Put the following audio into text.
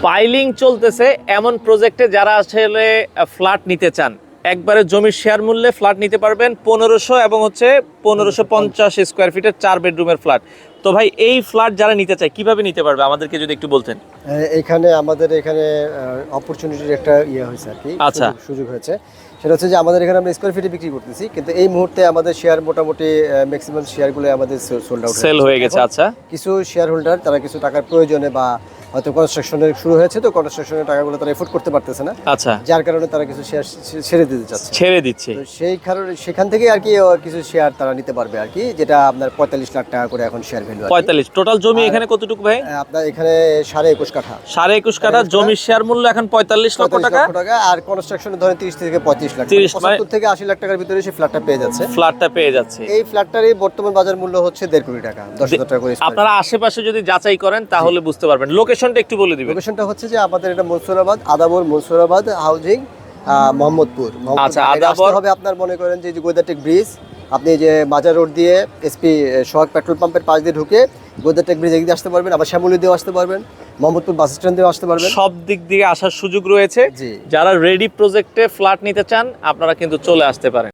Piling চলতেছে এমন প্রজেক্টে যারা আসলে ফ্ল্যাট নিতে চান, একবারে জমির শেয়ার মূল্যে ফ্ল্যাট নিতে পারবেন 1500 এবং হচ্ছে 1550 স্কোয়ার ফিটের 4 বেডরুমের ফ্ল্যাট। তো ভাই এই ফ্ল্যাট যারা নিতে চায় কিভাবে নিতে পারবে আমাদেরকে যদি একটু বলতেন। এখানে আমাদের এখানে অপরচুনিটির একটা হয়েছে আর কি, আচ্ছা। সুযোগ হয়েছে। সেটা হচ্ছে যে আমাদের এখানে আমরা স্কোয়ার ফিটে বিক্রি করতেছি, কিন্তু এই মুহূর্তে আমাদের শেয়ার মোটামুটি ম্যাক্সিমাম শেয়ারগুলো আমাদের সোল্ড আউট, সেল হয়ে গেছে। আচ্ছা। কিছু শেয়ার হোল্ডার তারা কিছু টাকার প্রয়োজনে বা হয়তো কনস্ট্রাকশনের শুরু হয়েছে, তো কনস্ট্রাকশনের টাকাগুলো তারা এফোর্ড করতে পারতেছে না, আচ্ছা। যার কারণে তারা কিছু শেয়ার ছেড়ে দিতে চাচ্ছে, ছেড়ে দিচ্ছে। তো সেই কারণে সেখান থেকে আর কি কিছু শেয়ার তারা নিতে পারবে আর কি, যেটা আপনার 45 লাখ টাকা করে এখন শেয়ার ভ্যালু। 45 টোটাল জমি এখানে কতটুকু ভাই? আপনার এখানে 21.5 কাঠা। 21.5 কাঠা জমির শেয়ার মূল্য এখন 45 লক্ষ টাকা। আর কনস্ট্রাকশনে ধরেন 30 থেকে 35 লাখ, 75 থেকে 80 লাখ টাকার ভিতরে সেই ফ্ল্যাটটা পেয়ে যাচ্ছে। ফ্ল্যাটটা পেয়ে যাচ্ছে। এই ফ্ল্যাটটারই বর্তমান বাজার মূল্য হচ্ছে 1.5 কোটি টাকা, 10,000 টাকা করে। আপনারা আশেপাশে যদি যাচাই করেন তাহলে বুঝতে পারবেন। লোকেশনটা একটু বলে দিবেন। লোকেশনটা হচ্ছে যে আমাদের এটা মনসুরাবাদ, আদাবর মনসুরাবাদ হাউজিং, মোহাম্মদপুর। আচ্ছা, এটা আসতে হবে আপনার মনে করেন যে গোদাটেক ব্রিজ, আপনি যে মাজার রোড দিয়ে এসপি সোহাগ পেট্রোল পাম্পের পাশ দিয়ে ঢুকে গোদাটেক ব্রিজ এগিয়ে আসতে পারবেন, আবার শ্যামলী দিয়েও আসতে পারবেন, মোহাম্মদপুর বাস স্ট্যান্ড দিয়েও আসতে পারবেন। সব দিক দিয়ে আসার সুযোগ রয়েছে। জি। যারা রেডি প্রজেক্টে ফ্ল্যাট নিতে চান আপনারা কিন্তু চলে আসতে পারেন।